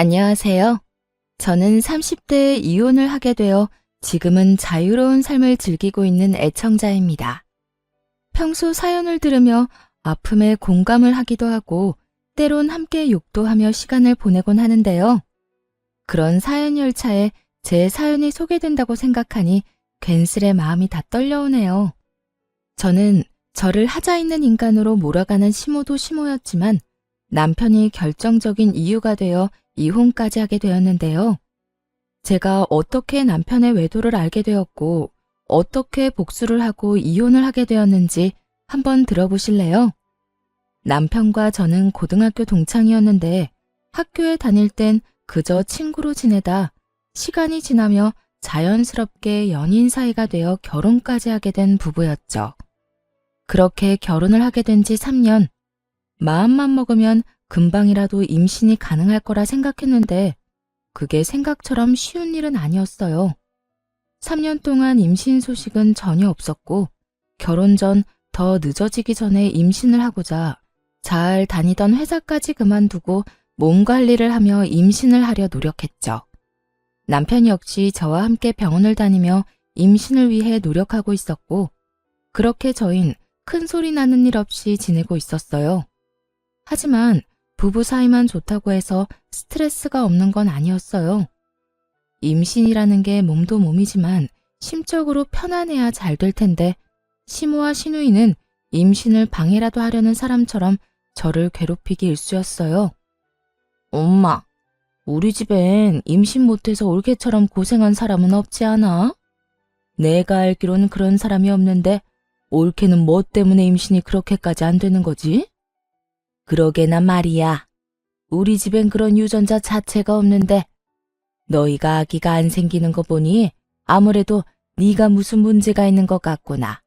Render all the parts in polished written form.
안녕하세요. 저는 30대에 이혼을 하게 되어 지금은 자유로운 삶을 즐기고 있는 애청자입니다. 평소 사연을 들으며 아픔에 공감을 하기도 하고 때론 함께 욕도 하며 시간을 보내곤 하는데요. 그런 사연 열차에 제 사연이 소개된다고 생각하니 괜스레 마음이 다 떨려오네요. 저는 저를 하자 있는 인간으로 몰아가는 시모도 시모였지만 남편이 결정적인 이유가 되어 이혼까지 하게 되었는데요. 제가 어떻게 남편의 외도를 알게 되었고 어떻게 복수를 하고 이혼을 하게 되었는지 한번 들어보실래요? 남편과 저는 고등학교 동창이었는데 학교에 다닐 땐 그저 친구로 지내다 시간이 지나며 자연스럽게 연인 사이가 되어 결혼까지 하게 된 부부였죠. 그렇게 결혼을 하게 된 지 3년, 마음만 먹으면 금방이라도 임신이 가능할 거라 생각했는데 그게 생각처럼 쉬운 일은 아니었어요. 3년 동안 임신 소식은 전혀 없었고 결혼 전 더 늦어지기 전에 임신을 하고자 잘 다니던 회사까지 그만두고 몸 관리를 하며 임신을 하려 노력했죠. 남편 역시 저와 함께 병원을 다니며 임신을 위해 노력하고 있었고 그렇게 저흰 큰 소리 나는 일 없이 지내고 있었어요. 하지만 부부 사이만 좋다고 해서 스트레스가 없는 건 아니었어요. 임신이라는 게 몸도 몸이지만 심적으로 편안해야 잘 될 텐데 시모와 시누이는 임신을 방해라도 하려는 사람처럼 저를 괴롭히기 일쑤였어요. 엄마, 우리 집엔 임신 못해서 올케처럼 고생한 사람은 없지 않아? 내가 알기로는 그런 사람이 없는데 올케는 뭐 때문에 임신이 그렇게까지 안 되는 거지? 그러게나 말이야. 우리 집엔 그런 유전자 자체가 없는데 너희가 아기가 안 생기는 거 보니 아무래도 네가 무슨 문제가 있는 것 같구나.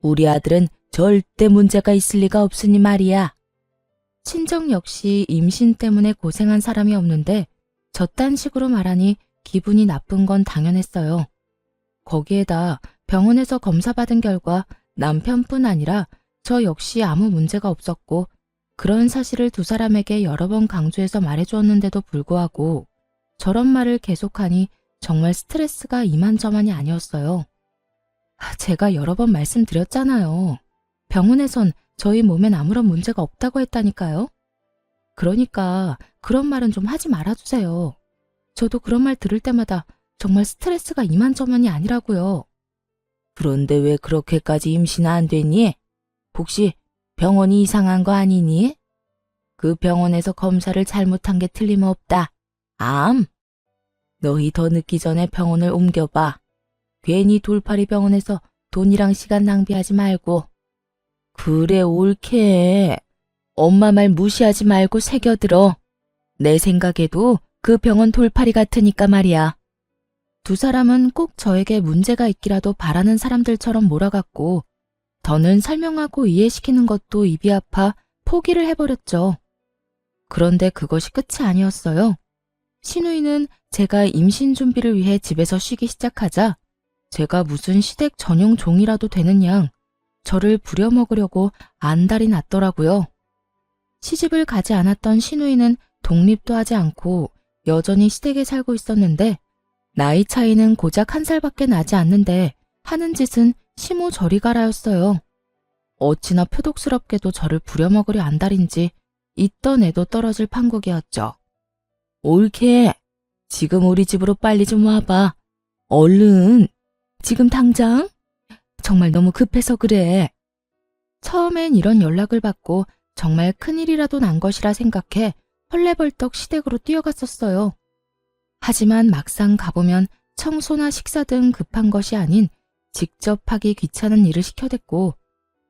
우리 아들은 절대 문제가 있을 리가 없으니 말이야. 친정 역시 임신 때문에 고생한 사람이 없는데 저딴 식으로 말하니 기분이 나쁜 건 당연했어요. 거기에다 병원에서 검사받은 결과 남편뿐 아니라 저 역시 아무 문제가 없었고 그런 사실을 두 사람에게 여러 번 강조해서 말해주었는데도 불구하고 저런 말을 계속하니 정말 스트레스가 이만저만이 아니었어요. 제가 여러 번 말씀드렸잖아요. 병원에선 저희 몸엔 아무런 문제가 없다고 했다니까요. 그러니까 그런 말은 좀 하지 말아주세요. 저도 그런 말 들을 때마다 정말 스트레스가 이만저만이 아니라고요. 그런데 왜 그렇게까지 임신 안 되니? 혹시 병원이 이상한 거 아니니? 그 병원에서 검사를 잘못한 게 틀림없다. 암? 너희 더 늦기 전에 병원을 옮겨봐. 괜히 돌팔이 병원에서 돈이랑 시간 낭비하지 말고. 그래, 옳게. 엄마 말 무시하지 말고 새겨들어. 내 생각에도 그 병원 돌팔이 같으니까 말이야. 두 사람은 꼭 저에게 문제가 있기라도 바라는 사람들처럼 몰아갔고 더는 설명하고 이해시키는 것도 입이 아파 포기를 해버렸죠. 그런데 그것이 끝이 아니었어요. 시누이는 제가 임신 준비를 위해 집에서 쉬기 시작하자 제가 무슨 시댁 전용 종이라도 되는 양 저를 부려먹으려고 안달이 났더라고요. 시집을 가지 않았던 시누이는 독립도 하지 않고 여전히 시댁에 살고 있었는데 나이 차이는 고작 1살밖에 나지 않는데 하는 짓은 시모 저리 가라였어요. 어찌나 표독스럽게도 저를 부려먹으려 안달인지 있던 애도 떨어질 판국이었죠. 옳게. 지금 우리 집으로 빨리 좀 와봐. 얼른. 지금 당장? 정말 너무 급해서 그래. 처음엔 이런 연락을 받고 정말 큰일이라도 난 것이라 생각해 헐레벌떡 시댁으로 뛰어갔었어요. 하지만 막상 가보면 청소나 식사 등 급한 것이 아닌 직접 하기 귀찮은 일을 시켜댔고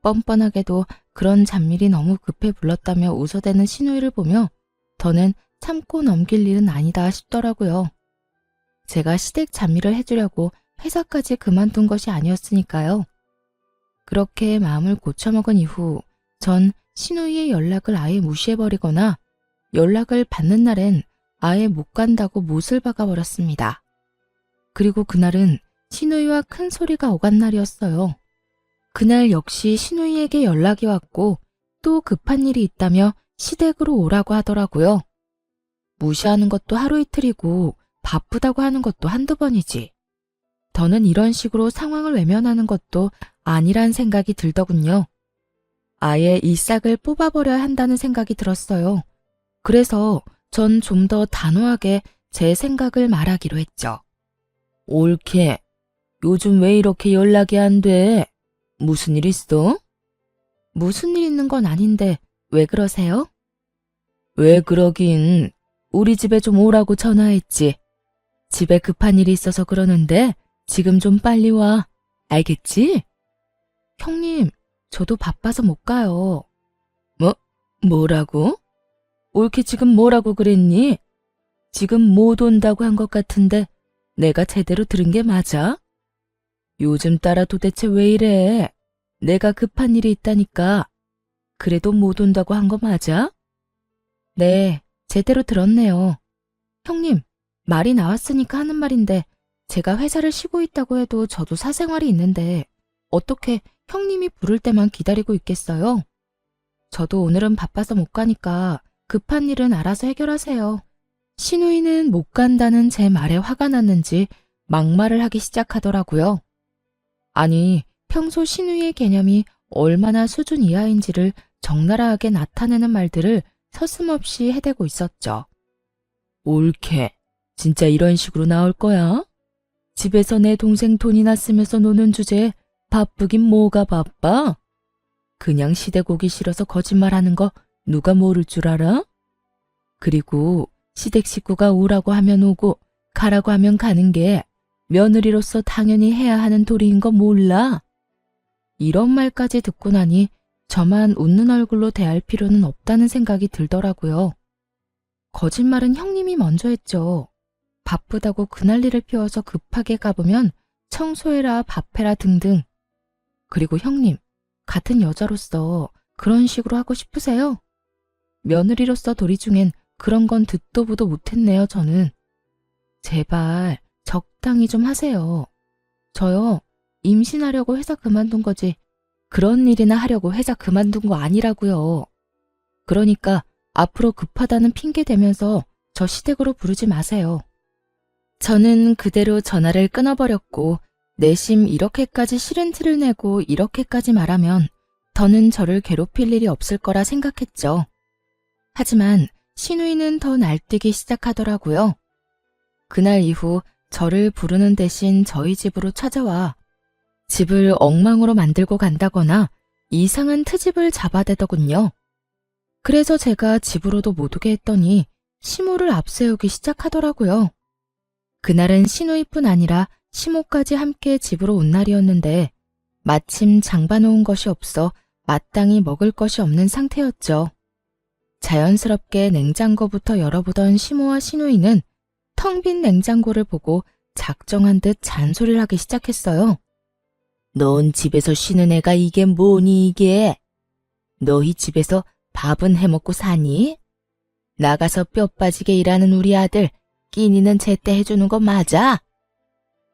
뻔뻔하게도 그런 잡일이 너무 급해 불렀다며 웃어대는 시누이를 보며 더는 참고 넘길 일은 아니다 싶더라고요. 제가 시댁 잡일을 해주려고 회사까지 그만둔 것이 아니었으니까요. 그렇게 마음을 고쳐먹은 이후 전 시누이의 연락을 아예 무시해버리거나 연락을 받는 날엔 아예 못 간다고 못을 박아버렸습니다. 그리고 그날은 시누이와 큰 소리가 오간 날이었어요. 그날 역시 시누이에게 연락이 왔고 또 급한 일이 있다며 시댁으로 오라고 하더라고요. 무시하는 것도 하루 이틀이고 바쁘다고 하는 것도 한두 번이지. 더는 이런 식으로 상황을 외면하는 것도 아니란 생각이 들더군요. 아예 이 싹을 뽑아버려야 한다는 생각이 들었어요. 그래서 전 좀 더 단호하게 제 생각을 말하기로 했죠. 옳게. 요즘 왜 이렇게 연락이 안 돼? 무슨 일 있어? 무슨 일 있는 건 아닌데 왜 그러세요? 왜 그러긴. 우리 집에 좀 오라고 전화했지. 집에 급한 일이 있어서 그러는데 지금 좀 빨리 와. 알겠지? 형님, 저도 바빠서 못 가요. 뭐라고? 옳게 지금 뭐라고 그랬니? 지금 못 온다고 한 것 같은데 내가 제대로 들은 게 맞아? 요즘 따라 도대체 왜 이래? 내가 급한 일이 있다니까. 그래도 못 온다고 한 거 맞아? 네, 제대로 들었네요. 형님, 말이 나왔으니까 하는 말인데 제가 회사를 쉬고 있다고 해도 저도 사생활이 있는데 어떻게 형님이 부를 때만 기다리고 있겠어요? 저도 오늘은 바빠서 못 가니까 급한 일은 알아서 해결하세요. 신우이는 못 간다는 제 말에 화가 났는지 막말을 하기 시작하더라고요. 아니, 평소 신우이의 개념이 얼마나 수준 이하인지를 적나라하게 나타내는 말들을 서슴없이 해대고 있었죠. 옳게. 진짜 이런 식으로 나올 거야? 집에서 내 동생 돈이나 쓰면서 노는 주제에 바쁘긴 뭐가 바빠? 그냥 시댁 오기 싫어서 거짓말하는 거 누가 모를 줄 알아? 그리고 시댁 식구가 오라고 하면 오고 가라고 하면 가는 게 며느리로서 당연히 해야 하는 도리인 거 몰라? 이런 말까지 듣고 나니 저만 웃는 얼굴로 대할 필요는 없다는 생각이 들더라고요. 거짓말은 형님이 먼저 했죠. 바쁘다고 그날리를 피워서 급하게 가보면 청소해라, 밥해라 등등. 그리고 형님, 같은 여자로서 그런 식으로 하고 싶으세요? 며느리로서 도리 중엔 그런 건 듣도 보도 못했네요, 저는. 제발 적당히 좀 하세요. 저요, 임신하려고 회사 그만둔 거지 그런 일이나 하려고 회사 그만둔 거 아니라고요. 그러니까 앞으로 급하다는 핑계 대면서 저 시댁으로 부르지 마세요. 저는 그대로 전화를 끊어버렸고 내심 이렇게까지 싫은 티를 내고 이렇게까지 말하면 더는 저를 괴롭힐 일이 없을 거라 생각했죠. 하지만 신우이는 더 날뛰기 시작하더라고요. 그날 이후 저를 부르는 대신 저희 집으로 찾아와 집을 엉망으로 만들고 간다거나 이상한 트집을 잡아대더군요. 그래서 제가 집으로도 못 오게 했더니 시모를 앞세우기 시작하더라고요. 그날은 신우이뿐 아니라 시모까지 함께 집으로 온 날이었는데 마침 장봐놓은 것이 없어 마땅히 먹을 것이 없는 상태였죠. 자연스럽게 냉장고부터 열어보던 시모와 신우이는 텅 빈 냉장고를 보고 작정한 듯 잔소리를 하기 시작했어요. 넌 집에서 쉬는 애가 이게 뭐니 이게? 너희 집에서 밥은 해먹고 사니? 나가서 뼈 빠지게 일하는 우리 아들 끼니는 제때 해주는 거 맞아?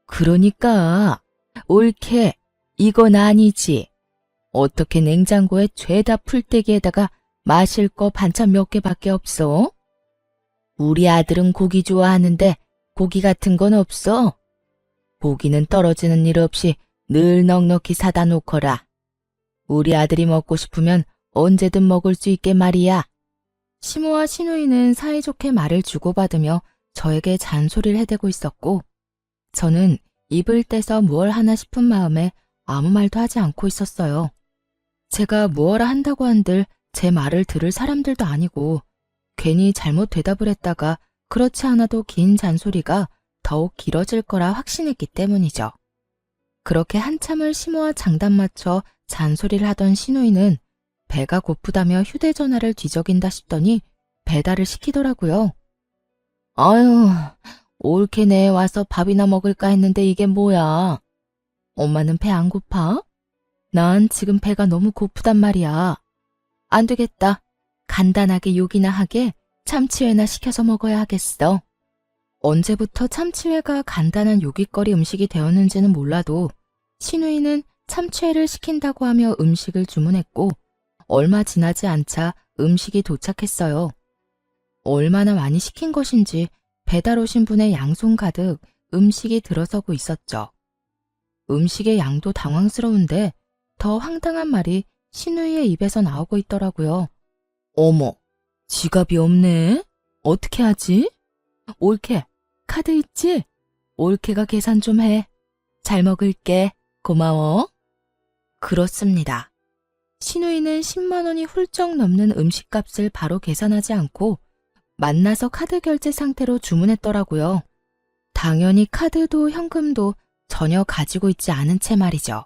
그러니까 옳게 이건 아니지. 어떻게 냉장고에 죄다 풀떼기에다가 마실 거 반찬 몇 개밖에 없어? 우리 아들은 고기 좋아하는데 고기 같은 건 없어? 고기는 떨어지는 일 없이 늘 넉넉히 사다 놓거라. 우리 아들이 먹고 싶으면 언제든 먹을 수 있게 말이야. 시모와 신우이는 사이좋게 말을 주고받으며 저에게 잔소리를 해대고 있었고 저는 입을 떼서 무얼 하나 싶은 마음에 아무 말도 하지 않고 있었어요. 제가 무얼 한다고 한들 제 말을 들을 사람들도 아니고 괜히 잘못 대답을 했다가 그렇지 않아도 긴 잔소리가 더욱 길어질 거라 확신했기 때문이죠. 그렇게 한참을 시모와 장단 맞춰 잔소리를 하던 신우이는 배가 고프다며 휴대전화를 뒤적인다 싶더니 배달을 시키더라고요. 아유, 옳게 내 와서 밥이나 먹을까 했는데 이게 뭐야? 엄마는 배 안 고파? 난 지금 배가 너무 고프단 말이야. 안 되겠다. 간단하게 요기나 하게 참치회나 시켜서 먹어야 하겠어. 언제부터 참치회가 간단한 요깃거리 음식이 되었는지는 몰라도 신우이는 참치회를 시킨다고 하며 음식을 주문했고 얼마 지나지 않자 음식이 도착했어요. 얼마나 많이 시킨 것인지 배달 오신 분의 양손 가득 음식이 들어서고 있었죠. 음식의 양도 당황스러운데 더 황당한 말이 신우이의 입에서 나오고 있더라고요. 어머, 지갑이 없네? 어떻게 하지? 올케, 카드 있지? 올케가 계산 좀 해. 잘 먹을게. 고마워. 그렇습니다. 신우이는 10만 원이 훌쩍 넘는 음식값을 바로 계산하지 않고 만나서 카드 결제 상태로 주문했더라고요. 당연히 카드도 현금도 전혀 가지고 있지 않은 채 말이죠.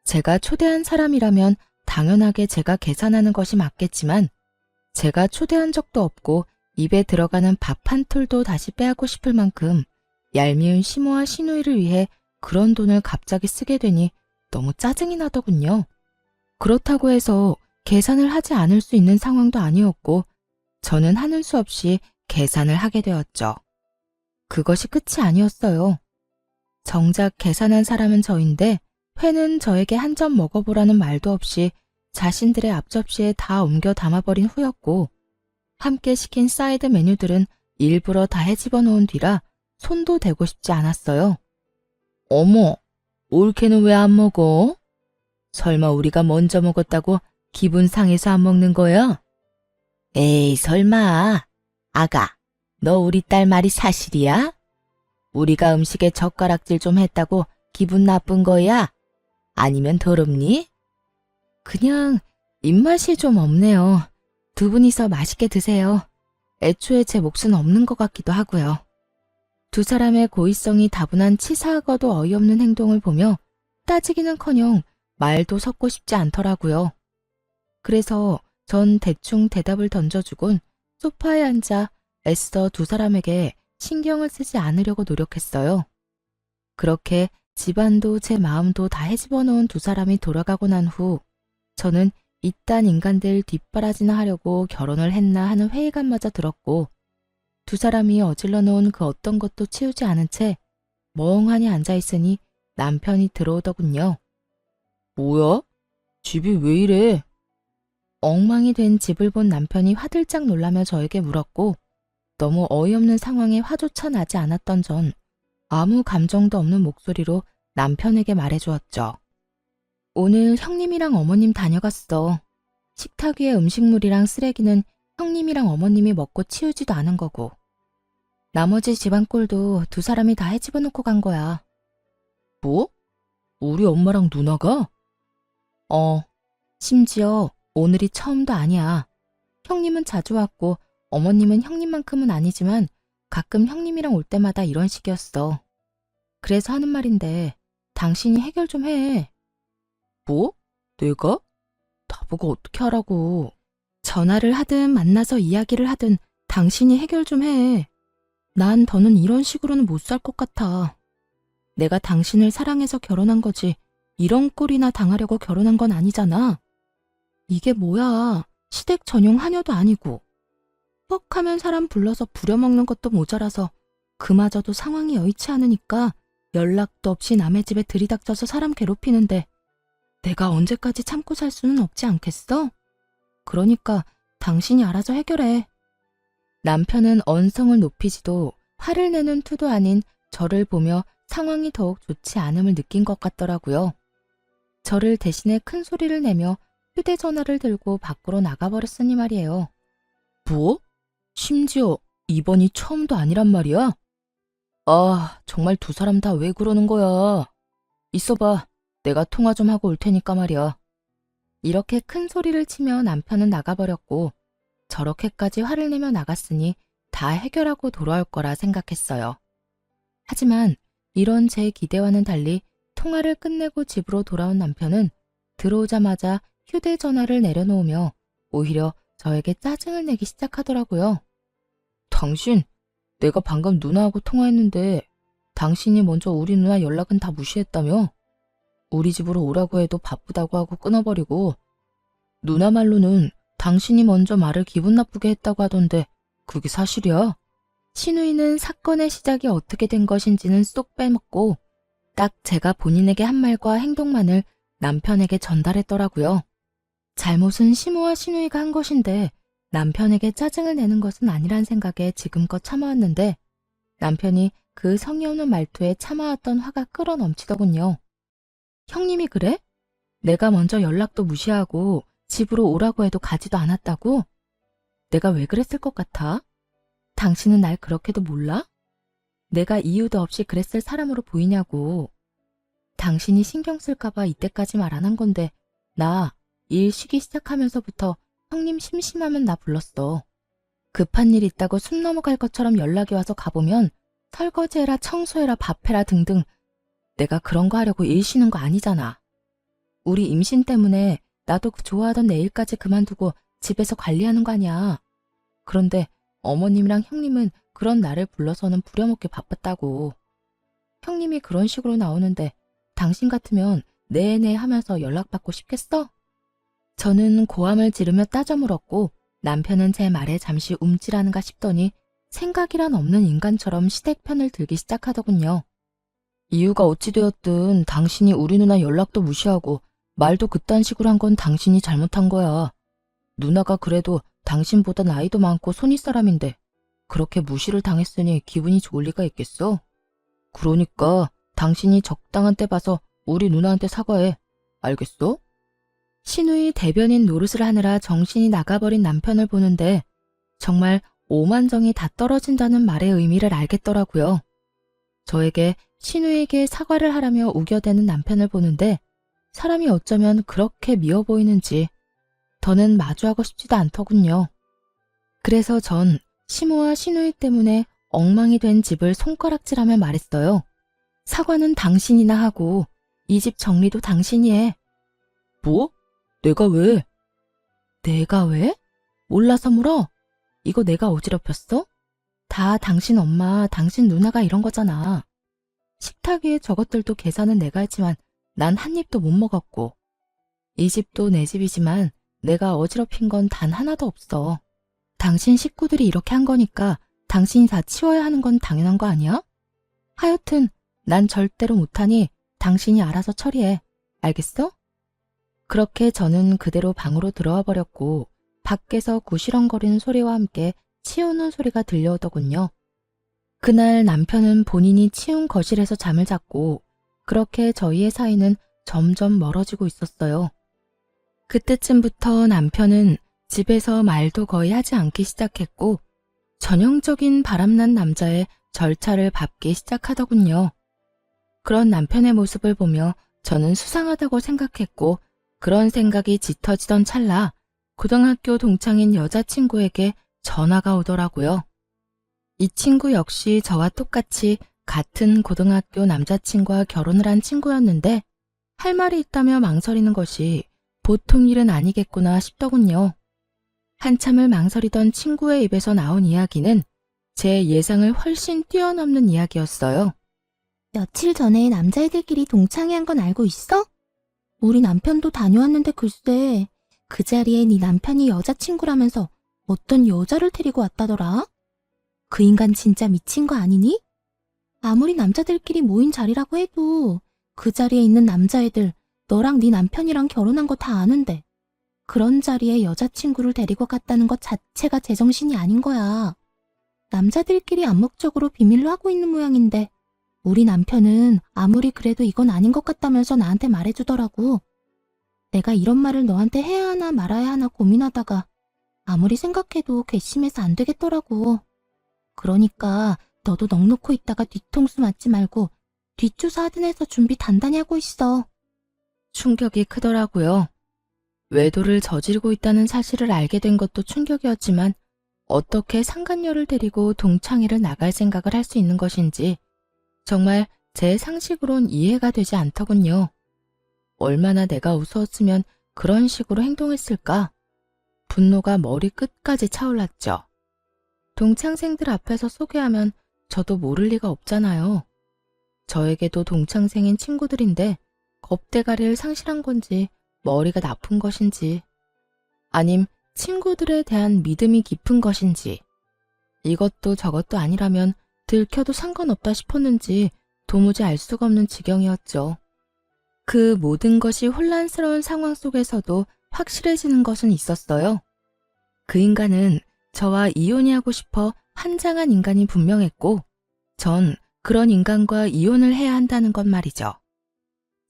제가 초대한 사람이라면 당연하게 제가 계산하는 것이 맞겠지만 제가 초대한 적도 없고 입에 들어가는 밥 한 톨도 다시 빼앗고 싶을 만큼 얄미운 시모와 시누이를 위해 그런 돈을 갑자기 쓰게 되니 너무 짜증이 나더군요. 그렇다고 해서 계산을 하지 않을 수 있는 상황도 아니었고 저는 하는 수 없이 계산을 하게 되었죠. 그것이 끝이 아니었어요. 정작 계산한 사람은 저인데 회는 저에게 한 점 먹어보라는 말도 없이 자신들의 앞접시에 다 옮겨 담아버린 후였고 함께 시킨 사이드 메뉴들은 일부러 다 헤집어 놓은 뒤라 손도 대고 싶지 않았어요. 어머, 올케는 왜 안 먹어? 설마 우리가 먼저 먹었다고 기분 상해서 안 먹는 거야? 에이, 설마. 아가, 너 우리 딸 말이 사실이야? 우리가 음식에 젓가락질 좀 했다고 기분 나쁜 거야? 아니면 더럽니? 그냥 입맛이 좀 없네요. 두 분이서 맛있게 드세요. 애초에 제 몫은 없는 것 같기도 하고요. 두 사람의 고의성이 다분한 치사하고도 어이없는 행동을 보며 따지기는커녕 말도 섞고 싶지 않더라고요. 그래서 전 대충 대답을 던져주곤 소파에 앉아 애써 두 사람에게 신경을 쓰지 않으려고 노력했어요. 그렇게 집안도 제 마음도 다 헤집어 놓은 두 사람이 돌아가고 난 후 저는 이딴 인간들 뒷바라지나 하려고 결혼을 했나 하는 회의감마저 들었고 두 사람이 어질러 놓은 그 어떤 것도 치우지 않은 채 멍하니 앉아있으니 남편이 들어오더군요. 뭐야? 집이 왜 이래? 엉망이 된 집을 본 남편이 화들짝 놀라며 저에게 물었고 너무 어이없는 상황에 화조차 나지 않았던 전 아무 감정도 없는 목소리로 남편에게 말해주었죠. 오늘 형님이랑 어머님 다녀갔어. 식탁 위에 음식물이랑 쓰레기는 형님이랑 어머님이 먹고 치우지도 않은 거고 나머지 집안 꼴도 두 사람이 다 헤집어 놓고 간 거야. 뭐? 우리 엄마랑 누나가? 심지어 오늘이 처음도 아니야. 형님은 자주 왔고 어머님은 형님만큼은 아니지만 가끔 형님이랑 올 때마다 이런 식이었어. 그래서 하는 말인데 당신이 해결 좀 해. 뭐? 내가? 나보고 어떻게 하라고. 전화를 하든 만나서 이야기를 하든 당신이 해결 좀 해. 난 더는 이런 식으로는 못 살 것 같아. 내가 당신을 사랑해서 결혼한 거지 이런 꼴이나 당하려고 결혼한 건 아니잖아. 이게 뭐야. 시댁 전용 하녀도 아니고. 뻑 하면 사람 불러서 부려먹는 것도 모자라서 그마저도 상황이 여의치 않으니까 연락도 없이 남의 집에 들이닥쳐서 사람 괴롭히는데 내가 언제까지 참고 살 수는 없지 않겠어? 그러니까 당신이 알아서 해결해. 남편은 언성을 높이지도 화를 내는 투도 아닌 저를 보며 상황이 더욱 좋지 않음을 느낀 것 같더라고요. 저를 대신에 큰 소리를 내며 휴대전화를 들고 밖으로 나가버렸으니 말이에요. 뭐? 심지어 이번이 처음도 아니란 말이야? 아, 정말 두 사람 다 왜 그러는 거야? 있어봐. 내가 통화 좀 하고 올 테니까 말이야. 이렇게 큰 소리를 치며 남편은 나가버렸고 저렇게까지 화를 내며 나갔으니 다 해결하고 돌아올 거라 생각했어요. 하지만 이런 제 기대와는 달리 통화를 끝내고 집으로 돌아온 남편은 들어오자마자 휴대전화를 내려놓으며 오히려 저에게 짜증을 내기 시작하더라고요. 당신, 내가 방금 누나하고 통화했는데 당신이 먼저 우리 누나 연락은 다 무시했다며? 우리 집으로 오라고 해도 바쁘다고 하고 끊어버리고 누나 말로는 당신이 먼저 말을 기분 나쁘게 했다고 하던데 그게 사실이야? 신우이는 사건의 시작이 어떻게 된 것인지는 쏙 빼먹고 딱 제가 본인에게 한 말과 행동만을 남편에게 전달했더라고요. 잘못은 시모와 신우이가 한 것인데 남편에게 짜증을 내는 것은 아니란 생각에 지금껏 참아왔는데 남편이 그 성의 없는 말투에 참아왔던 화가 끌어넘치더군요. 형님이 그래? 내가 먼저 연락도 무시하고 집으로 오라고 해도 가지도 않았다고? 내가 왜 그랬을 것 같아? 당신은 날 그렇게도 몰라? 내가 이유도 없이 그랬을 사람으로 보이냐고. 당신이 신경 쓸까봐 이때까지 말 안 한 건데 나 일 쉬기 시작하면서부터 형님 심심하면 나 불렀어. 급한 일 있다고 숨 넘어갈 것처럼 연락이 와서 가보면 설거지해라 청소해라 밥해라 등등 내가 그런 거 하려고 일 쉬는 거 아니잖아. 우리 임신 때문에 나도 그 좋아하던 내 일까지 그만두고 집에서 관리하는 거 아니야. 그런데 어머님이랑 형님은 그런 나를 불러서는 부려먹기 바빴다고. 형님이 그런 식으로 나오는데 당신 같으면 네네 하면서 연락받고 싶겠어? 저는 고함을 지르며 따져 물었고 남편은 제 말에 잠시 움찔하는가 싶더니 생각이란 없는 인간처럼 시댁 편을 들기 시작하더군요. 이유가 어찌 되었든 당신이 우리 누나 연락도 무시하고 말도 그딴 식으로 한 건 당신이 잘못한 거야. 누나가 그래도 당신보다 나이도 많고 손윗사람인데 그렇게 무시를 당했으니 기분이 좋을 리가 있겠어? 그러니까 당신이 적당한 때 봐서 우리 누나한테 사과해. 알겠어? 신우이 대변인 노릇을 하느라 정신이 나가버린 남편을 보는데 정말 오만정이 다 떨어진다는 말의 의미를 알겠더라고요. 저에게 신우에게 사과를 하라며 우겨대는 남편을 보는데 사람이 어쩌면 그렇게 미워 보이는지 더는 마주하고 싶지도 않더군요. 그래서 전 시모와 신우이 때문에 엉망이 된 집을 손가락질하며 말했어요. 사과는 당신이나 하고 이 집 정리도 당신이 해. 뭐? 내가 왜? 내가 왜? 몰라서 물어? 이거 내가 어지럽혔어? 다 당신 엄마, 당신 누나가 이런 거잖아. 식탁 위에 저것들도 계산은 내가 했지만 난 한 입도 못 먹었고 이 집도 내 집이지만 내가 어지럽힌 건 단 하나도 없어. 당신 식구들이 이렇게 한 거니까 당신이 다 치워야 하는 건 당연한 거 아니야? 하여튼 난 절대로 못하니 당신이 알아서 처리해. 알겠어? 그렇게 저는 그대로 방으로 들어와 버렸고 밖에서 구시렁거리는 소리와 함께 치우는 소리가 들려오더군요. 그날 남편은 본인이 치운 거실에서 잠을 잤고 그렇게 저희의 사이는 점점 멀어지고 있었어요. 그때쯤부터 남편은 집에서 말도 거의 하지 않기 시작했고 전형적인 바람난 남자의 절차를 밟기 시작하더군요. 그런 남편의 모습을 보며 저는 수상하다고 생각했고 그런 생각이 짙어지던 찰나 고등학교 동창인 여자친구에게 전화가 오더라고요. 이 친구 역시 저와 똑같이 같은 고등학교 남자친구와 결혼을 한 친구였는데 할 말이 있다며 망설이는 것이 보통 일은 아니겠구나 싶더군요. 한참을 망설이던 친구의 입에서 나온 이야기는 제 예상을 훨씬 뛰어넘는 이야기였어요. 며칠 전에 남자애들끼리 동창회 한 건 알고 있어? 우리 남편도 다녀왔는데 글쎄 그 자리에 네 남편이 여자친구라면서 어떤 여자를 데리고 왔다더라? 그 인간 진짜 미친 거 아니니? 아무리 남자들끼리 모인 자리라고 해도 그 자리에 있는 남자애들 너랑 네 남편이랑 결혼한 거 다 아는데 그런 자리에 여자친구를 데리고 갔다는 것 자체가 제정신이 아닌 거야. 남자들끼리 암묵적으로 비밀로 하고 있는 모양인데 우리 남편은 아무리 그래도 이건 아닌 것 같다면서 나한테 말해주더라고. 내가 이런 말을 너한테 해야 하나 말아야 하나 고민하다가 아무리 생각해도 괘씸해서 안 되겠더라고. 그러니까 너도 넋놓고 있다가 뒤통수 맞지 말고 뒷조사 하든 해서 준비 단단히 하고 있어. 충격이 크더라고요. 외도를 저지르고 있다는 사실을 알게 된 것도 충격이었지만 어떻게 상간녀를 데리고 동창회를 나갈 생각을 할 수 있는 것인지 정말 제 상식으론 이해가 되지 않더군요. 얼마나 내가 우스웠으면 그런 식으로 행동했을까? 분노가 머리 끝까지 차올랐죠. 동창생들 앞에서 소개하면 저도 모를 리가 없잖아요. 저에게도 동창생인 친구들인데 겁대가리를 상실한 건지 머리가 나쁜 것인지 아님 친구들에 대한 믿음이 깊은 것인지 이것도 저것도 아니라면 들켜도 상관없다 싶었는지 도무지 알 수가 없는 지경이었죠. 그 모든 것이 혼란스러운 상황 속에서도 확실해지는 것은 있었어요. 그 인간은 저와 이혼이 하고 싶어 환장한 인간이 분명했고, 전 그런 인간과 이혼을 해야 한다는 것 말이죠.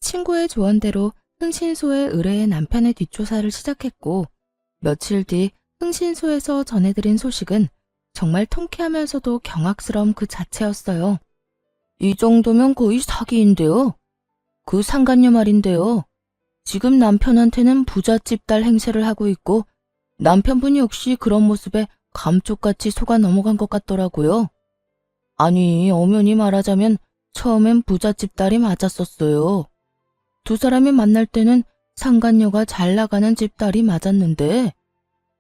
친구의 조언대로 흥신소에 의뢰해 남편의 뒷조사를 시작했고, 며칠 뒤 흥신소에서 전해드린 소식은 정말 통쾌하면서도 경악스러움 그 자체였어요. 이 정도면 거의 사기인데요. 그 상간녀 말인데요. 지금 남편한테는 부잣집 딸 행세를 하고 있고 남편분이 역시 그런 모습에 감쪽같이 속아 넘어간 것 같더라고요. 아니, 엄연히 말하자면 처음엔 부잣집 딸이 맞았었어요. 두 사람이 만날 때는 상간녀가 잘 나가는 집딸이 맞았는데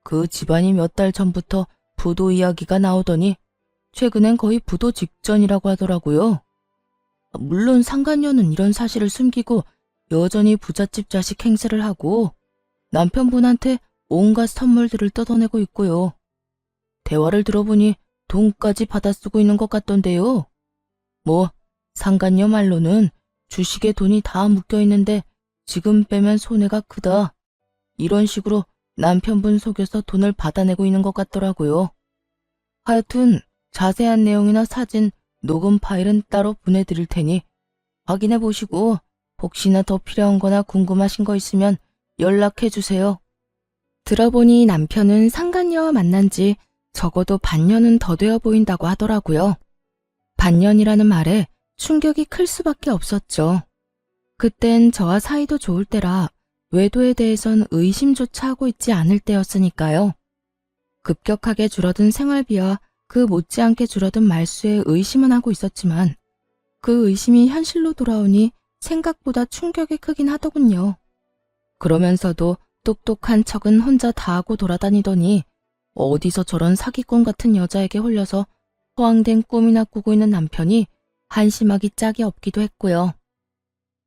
그 집안이 몇 달 전부터 부도 이야기가 나오더니 최근엔 거의 부도 직전이라고 하더라고요. 물론 상간녀는 이런 사실을 숨기고 여전히 부잣집 자식 행세를 하고 남편분한테 온갖 선물들을 뜯어내고 있고요. 대화를 들어보니 돈까지 받아 쓰고 있는 것 같던데요. 뭐 상간녀 말로는 주식에 돈이 다 묶여 있는데 지금 빼면 손해가 크다. 이런 식으로 남편분 속여서 돈을 받아내고 있는 것 같더라고요. 하여튼 자세한 내용이나 사진, 녹음 파일은 따로 보내드릴 테니 확인해 보시고 혹시나 더 필요한 거나 궁금하신 거 있으면 연락해 주세요. 들어보니 남편은 상간녀와 만난 지 적어도 반년은 더 되어 보인다고 하더라고요. 반년이라는 말에 충격이 클 수밖에 없었죠. 그땐 저와 사이도 좋을 때라 외도에 대해선 의심조차 하고 있지 않을 때였으니까요. 급격하게 줄어든 생활비와 그 못지않게 줄어든 말수에 의심은 하고 있었지만 그 의심이 현실로 돌아오니 생각보다 충격이 크긴 하더군요. 그러면서도 똑똑한 척은 혼자 다 하고 돌아다니더니 어디서 저런 사기꾼 같은 여자에게 홀려서 허황된 꿈이나 꾸고 있는 남편이 한심하기 짝이 없기도 했고요.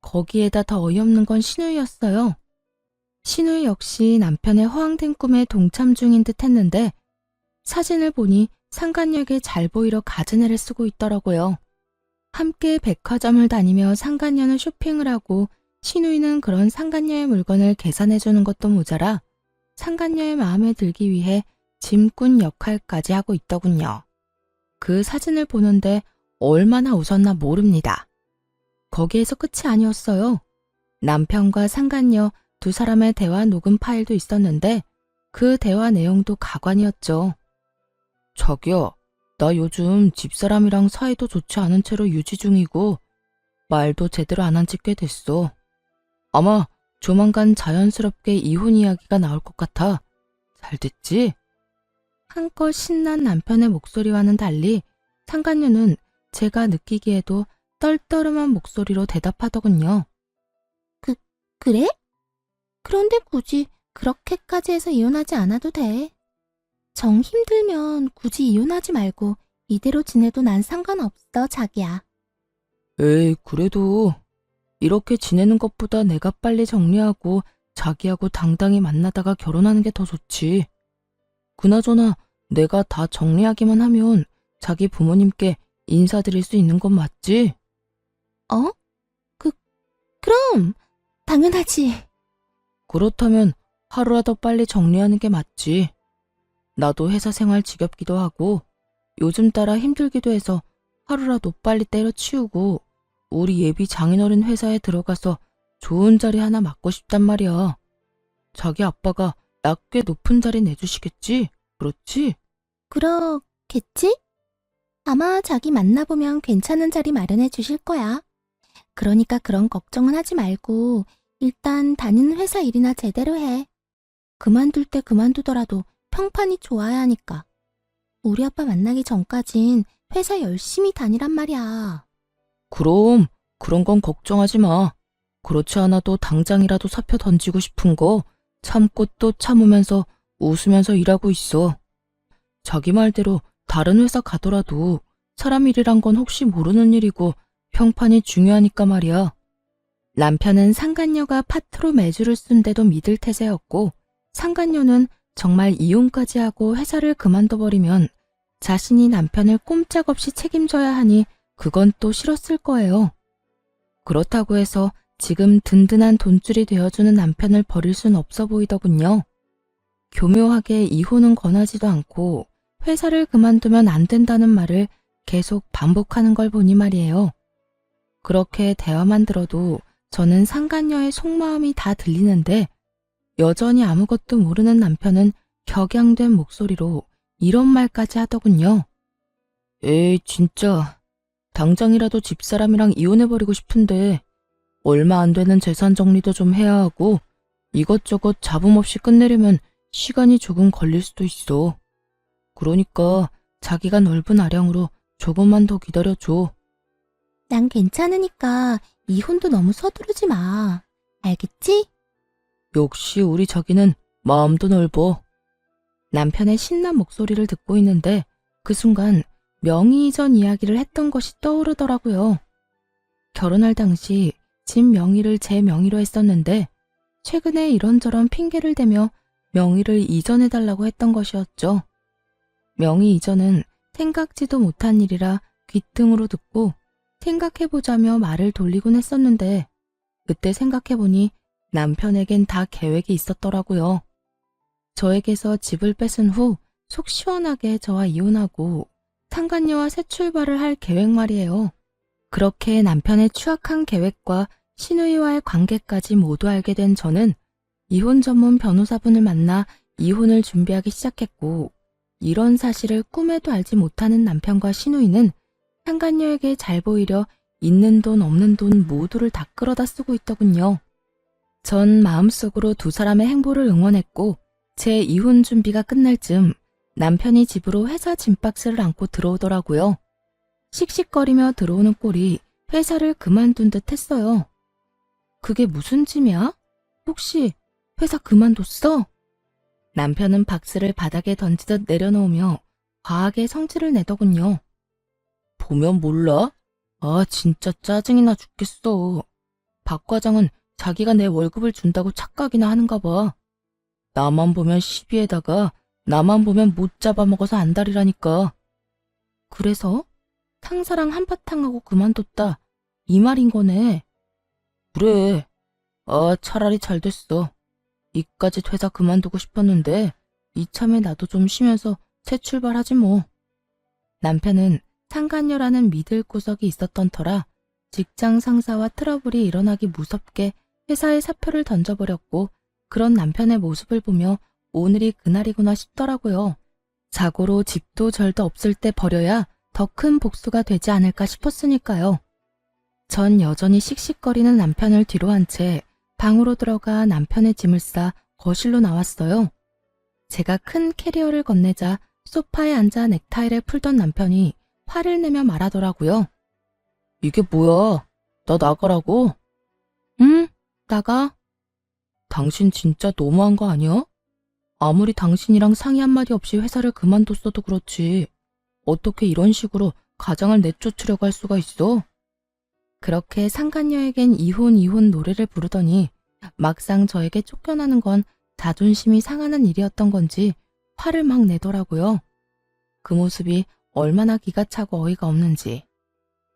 거기에다 더 어이없는 건 신우이였어요. 신우이 역시 남편의 허황된 꿈에 동참 중인 듯 했는데 사진을 보니 상간녀에게 잘 보이려 갖은 애를 쓰고 있더라고요. 함께 백화점을 다니며 상간녀는 쇼핑을 하고 신우이는 그런 상간녀의 물건을 계산해주는 것도 모자라 상간녀의 마음에 들기 위해 짐꾼 역할까지 하고 있더군요. 그 사진을 보는데 얼마나 웃었나 모릅니다. 거기에서 끝이 아니었어요. 남편과 상간녀 두 사람의 대화 녹음 파일도 있었는데 그 대화 내용도 가관이었죠. 자기야, 나 요즘 집사람이랑 사이도 좋지 않은 채로 유지 중이고 말도 제대로 안 한 지 꽤 됐어. 아마 조만간 자연스럽게 이혼 이야기가 나올 것 같아. 잘 됐지? 한껏 신난 남편의 목소리와는 달리 상간녀는 제가 느끼기에도 떨떠름한 목소리로 대답하더군요. 그래? 그런데 굳이 그렇게까지 해서 이혼하지 않아도 돼. 정 힘들면 굳이 이혼하지 말고 이대로 지내도 난 상관없어, 자기야. 에이, 그래도 이렇게 지내는 것보다 내가 빨리 정리하고 자기하고 당당히 만나다가 결혼하는 게 더 좋지. 그나저나 내가 다 정리하기만 하면 자기 부모님께 인사드릴 수 있는 건 맞지? 어? 그럼 당연하지. 그렇다면 하루라도 빨리 정리하는 게 맞지. 나도 회사 생활 지겹기도 하고 요즘 따라 힘들기도 해서 하루라도 빨리 때려치우고 우리 예비 장인어른 회사에 들어가서 좋은 자리 하나 맡고 싶단 말이야. 자기 아빠가 나 꽤 높은 자리 내주시겠지? 그렇지? 그렇겠지? 아마 자기 만나보면 괜찮은 자리 마련해 주실 거야. 그러니까 그런 걱정은 하지 말고 일단 다니는 회사 일이나 제대로 해. 그만둘 때 그만두더라도 평판이 좋아야 하니까. 우리 아빠 만나기 전까진 회사 열심히 다니란 말이야. 그럼 그런 건 걱정하지 마. 그렇지 않아도 당장이라도 사표 던지고 싶은 거 참고 또 참으면서 웃으면서 일하고 있어. 자기 말대로 다른 회사 가더라도 사람 일이란 건 혹시 모르는 일이고 평판이 중요하니까 말이야. 남편은 상간녀가 파트로 매주를 쓴데도 믿을 태세였고 상간녀는 정말 이혼까지 하고 회사를 그만둬버리면 자신이 남편을 꼼짝없이 책임져야 하니 그건 또 싫었을 거예요. 그렇다고 해서 지금 든든한 돈줄이 되어주는 남편을 버릴 순 없어 보이더군요. 교묘하게 이혼은 권하지도 않고 회사를 그만두면 안 된다는 말을 계속 반복하는 걸 보니 말이에요. 그렇게 대화만 들어도 저는 상간녀의 속마음이 다 들리는데 여전히 아무것도 모르는 남편은 격양된 목소리로 이런 말까지 하더군요. 에이, 진짜 당장이라도 집사람이랑 이혼해버리고 싶은데 얼마 안 되는 재산 정리도 좀 해야 하고 이것저것 잡음 없이 끝내려면 시간이 조금 걸릴 수도 있어. 그러니까 자기가 넓은 아량으로 조금만 더 기다려줘. 난 괜찮으니까 이혼도 너무 서두르지 마. 알겠지? 역시 우리 자기는 마음도 넓어. 남편의 신난 목소리를 듣고 있는데 그 순간 명의 이전 이야기를 했던 것이 떠오르더라고요. 결혼할 당시 집 명의를 제 명의로 했었는데 최근에 이런저런 핑계를 대며 명의를 이전해달라고 했던 것이었죠. 명의 이전은 생각지도 못한 일이라 귀등으로 듣고 생각해보자며 말을 돌리곤 했었는데 그때 생각해보니 남편에겐 다 계획이 있었더라고요. 저에게서 집을 뺏은 후 속 시원하게 저와 이혼하고 상간녀와 새 출발을 할 계획 말이에요. 그렇게 남편의 추악한 계획과 시누이와의 관계까지 모두 알게 된 저는 이혼 전문 변호사분을 만나 이혼을 준비하기 시작했고 이런 사실을 꿈에도 알지 못하는 남편과 시누이는 상간녀에게 잘 보이려 있는 돈 없는 돈 모두를 다 끌어다 쓰고 있더군요. 전 마음속으로 두 사람의 행보를 응원했고 제 이혼 준비가 끝날 즈음 남편이 집으로 회사 짐박스를 안고 들어오더라고요. 씩씩거리며 들어오는 꼴이 회사를 그만둔 듯 했어요. 그게 무슨 짐이야? 혹시 회사 그만뒀어? 남편은 박스를 바닥에 던지듯 내려놓으며 과하게 성질을 내더군요. 보면 몰라? 아, 진짜 짜증이나 죽겠어. 박 과장은 자기가 내 월급을 준다고 착각이나 하는가 봐. 나만 보면 시비에다가 나만 보면 못 잡아먹어서 안달이라니까. 그래서 상사랑 한바탕하고 그만뒀다. 이 말인 거네. 그래. 아, 차라리 잘 됐어. 이까짓 회사 그만두고 싶었는데 이참에 나도 좀 쉬면서 새 출발하지 뭐. 남편은 상간녀라는 믿을 구석이 있었던 터라 직장 상사와 트러블이 일어나기 무섭게 회사에 사표를 던져버렸고 그런 남편의 모습을 보며 오늘이 그날이구나 싶더라고요. 자고로 집도 절도 없을 때 버려야 더 큰 복수가 되지 않을까 싶었으니까요. 전 여전히 씩씩거리는 남편을 뒤로 한 채 방으로 들어가 남편의 짐을 싸 거실로 나왔어요. 제가 큰 캐리어를 건네자 소파에 앉아 넥타이를 풀던 남편이 화를 내며 말하더라고요. 이게 뭐야? 나 나가라고? 응, 나가. 당신 진짜 너무한 거 아니야? 아무리 당신이랑 상의 한마디 없이 회사를 그만뒀어도 그렇지. 어떻게 이런 식으로 가장을 내쫓으려고 할 수가 있어? 그렇게 상간녀에겐 이혼 노래를 부르더니 막상 저에게 쫓겨나는 건 자존심이 상하는 일이었던 건지 화를 막 내더라고요. 그 모습이 얼마나 기가 차고 어이가 없는지.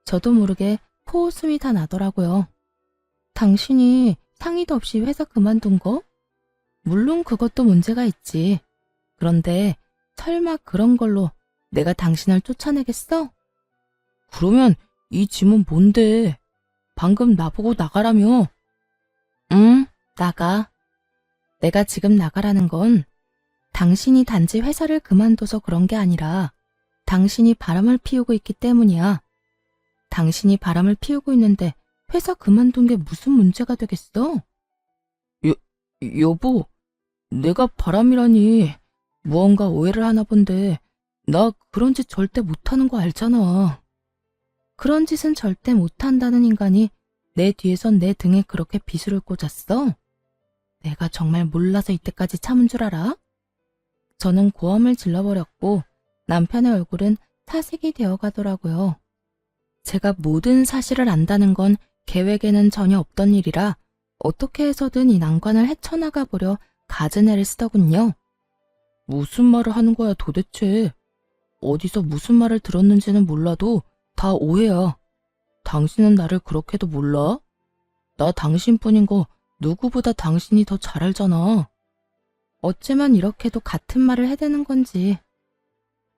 저도 모르게 코웃음이 다 나더라고요. 당신이 상의도 없이 회사 그만둔 거? 물론 그것도 문제가 있지. 그런데 설마 그런 걸로 내가 당신을 쫓아내겠어? 그러면 이 짐은 뭔데? 방금 나보고 나가라며. 응, 나가. 내가 지금 나가라는 건 당신이 단지 회사를 그만둬서 그런 게 아니라 당신이 바람을 피우고 있기 때문이야. 당신이 바람을 피우고 있는데 회사 그만둔 게 무슨 문제가 되겠어? 여보, 내가 바람이라니 무언가 오해를 하나 본데 나 그런 짓 절대 못하는 거 알잖아. 그런 짓은 절대 못한다는 인간이 내 뒤에선 내 등에 그렇게 비수를 꽂았어? 내가 정말 몰라서 이때까지 참은 줄 알아? 저는 고함을 질러버렸고 남편의 얼굴은 사색이 되어가더라고요. 제가 모든 사실을 안다는 건 계획에는 전혀 없던 일이라 어떻게 해서든 이 난관을 헤쳐나가 보려 갖은 애를 쓰더군요. 무슨 말을 하는 거야 도대체. 어디서 무슨 말을 들었는지는 몰라도 다 오해야. 당신은 나를 그렇게도 몰라? 나 당신뿐인 거 누구보다 당신이 더 잘 알잖아. 어째만 이렇게도 같은 말을 해대는 건지.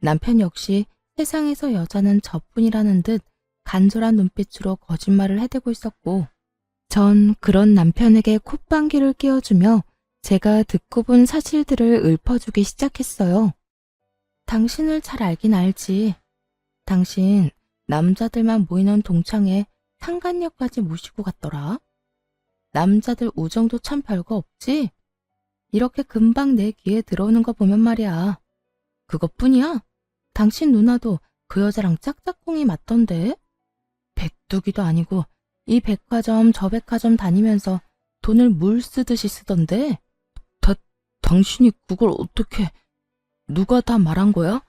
남편 역시 세상에서 여자는 저뿐이라는 듯 간절한 눈빛으로 거짓말을 해대고 있었고, 전 그런 남편에게 콧방귀를 뀌어주며 제가 듣고 본 사실들을 읊어주기 시작했어요. 당신을 잘 알긴 알지. 당신 남자들만 모이는 동창회 상간녀까지 모시고 갔더라. 남자들 우정도 참 별거 없지? 이렇게 금방 내 귀에 들어오는 거 보면 말이야. 그것뿐이야? 당신 누나도 그 여자랑 짝짝꿍이 맞던데? 백두기도 아니고 이 백화점 저 백화점 다니면서 돈을 물 쓰듯이 쓰던데? 당신이 그걸 어떻게... 누가 다 말한 거야?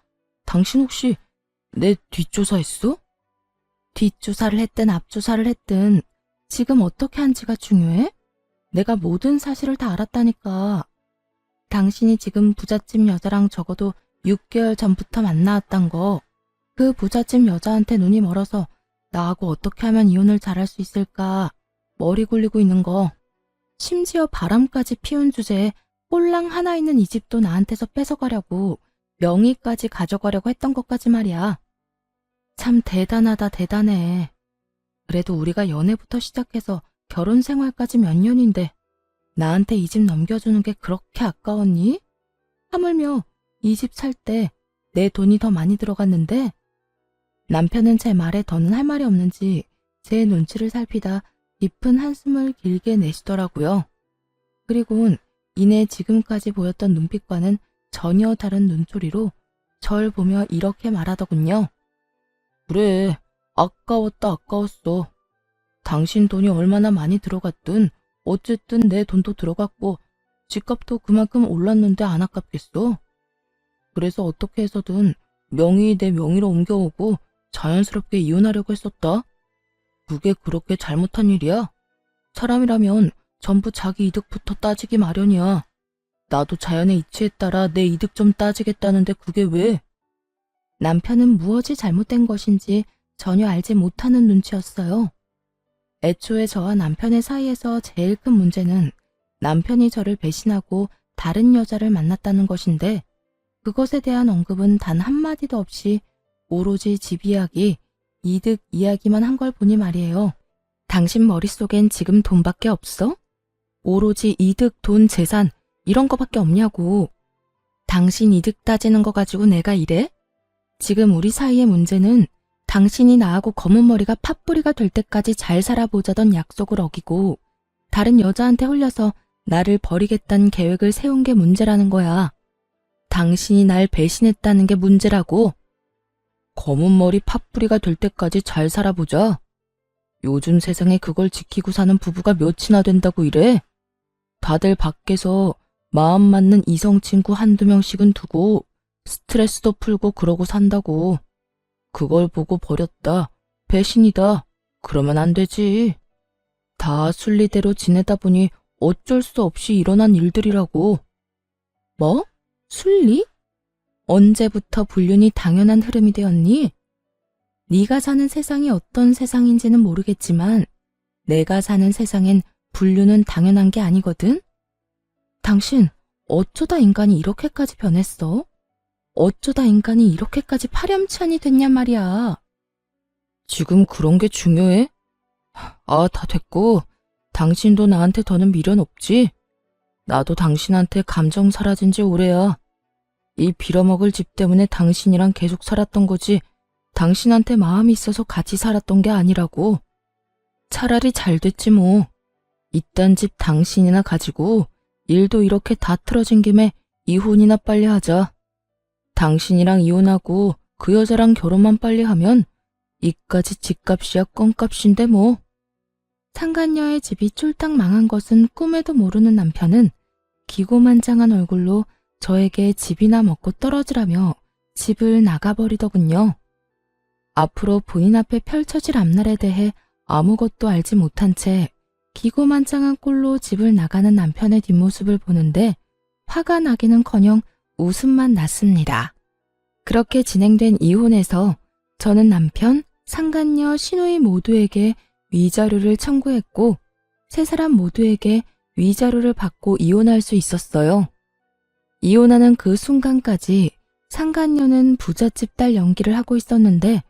당신 혹시 내 뒷조사했어? 뒷조사를 했든 앞조사를 했든 지금 어떻게 한지가 중요해? 내가 모든 사실을 다 알았다니까. 당신이 지금 부잣집 여자랑 적어도 6개월 전부터 만나왔단 거, 그 부잣집 여자한테 눈이 멀어서 나하고 어떻게 하면 이혼을 잘할 수 있을까 머리 굴리고 있는 거, 심지어 바람까지 피운 주제에 꼴랑 하나 있는 이 집도 나한테서 뺏어가려고 명의까지 가져가려고 했던 것까지 말이야. 참 대단하다 대단해. 그래도 우리가 연애부터 시작해서 결혼 생활까지 몇 년인데 나한테 이 집 넘겨주는 게 그렇게 아까웠니? 하물며 이 집 살 때 내 돈이 더 많이 들어갔는데. 남편은 제 말에 더는 할 말이 없는지 제 눈치를 살피다 깊은 한숨을 길게 내쉬더라고요. 그리고는 이내 지금까지 보였던 눈빛과는 전혀 다른 눈초리로 절 보며 이렇게 말하더군요. 그래, 아까웠다 아까웠어. 당신 돈이 얼마나 많이 들어갔든 어쨌든 내 돈도 들어갔고 집값도 그만큼 올랐는데 안 아깝겠어? 그래서 어떻게 해서든 명의 내 명의로 옮겨오고 자연스럽게 이혼하려고 했었다. 그게 그렇게 잘못한 일이야? 사람이라면 전부 자기 이득부터 따지기 마련이야. 나도 자연의 이치에 따라 내 이득 좀 따지겠다는데 그게 왜? 남편은 무엇이 잘못된 것인지 전혀 알지 못하는 눈치였어요. 애초에 저와 남편의 사이에서 제일 큰 문제는 남편이 저를 배신하고 다른 여자를 만났다는 것인데, 그것에 대한 언급은 단 한마디도 없이 오로지 집 이야기, 이득 이야기만 한 걸 보니 말이에요. 당신 머릿속엔 지금 돈밖에 없어? 오로지 이득, 돈, 재산 이런 거밖에 없냐고. 당신 이득 따지는 거 가지고 내가 이래? 지금 우리 사이의 문제는 당신이 나하고 검은 머리가 팥뿌리가 될 때까지 잘 살아보자던 약속을 어기고 다른 여자한테 홀려서 나를 버리겠다는 계획을 세운 게 문제라는 거야. 당신이 날 배신했다는 게 문제라고. 검은 머리 팥뿌리가 될 때까지 잘 살아보자. 요즘 세상에 그걸 지키고 사는 부부가 몇이나 된다고 이래? 다들 밖에서 마음 맞는 이성 친구 한두 명씩은 두고 스트레스도 풀고 그러고 산다고. 그걸 보고 버렸다, 배신이다, 그러면 안 되지. 다 순리대로 지내다 보니 어쩔 수 없이 일어난 일들이라고. 뭐? 순리? 언제부터 불륜이 당연한 흐름이 되었니? 네가 사는 세상이 어떤 세상인지는 모르겠지만 내가 사는 세상엔 불륜은 당연한 게 아니거든? 당신 어쩌다 인간이 이렇게까지 변했어? 어쩌다 인간이 이렇게까지 파렴치한이 됐냔 말이야. 지금 그런 게 중요해? 아, 다 됐고 당신도 나한테 더는 미련 없지? 나도 당신한테 감정 사라진 지 오래야. 이 빌어먹을 집 때문에 당신이랑 계속 살았던 거지 당신한테 마음이 있어서 같이 살았던 게 아니라고. 차라리 잘 됐지 뭐. 이딴 집 당신이나 가지고 일도 이렇게 다 틀어진 김에 이혼이나 빨리 하자. 당신이랑 이혼하고 그 여자랑 결혼만 빨리 하면 이까지 집값이야 껌값인데 뭐. 상간녀의 집이 쫄딱 망한 것은 꿈에도 모르는 남편은 기고만장한 얼굴로 저에게 집이나 먹고 떨어지라며 집을 나가버리더군요. 앞으로 본인 앞에 펼쳐질 앞날에 대해 아무것도 알지 못한 채 기고만장한 꼴로 집을 나가는 남편의 뒷모습을 보는데 화가 나기는커녕 웃음만 났습니다. 그렇게 진행된 이혼에서 저는 남편, 상간녀, 시누이 모두에게 위자료를 청구했고 세 사람 모두에게 위자료를 받고 이혼할 수 있었어요. 이혼하는 그 순간까지 상간녀는 부잣집 딸 연기를 하고 있었는데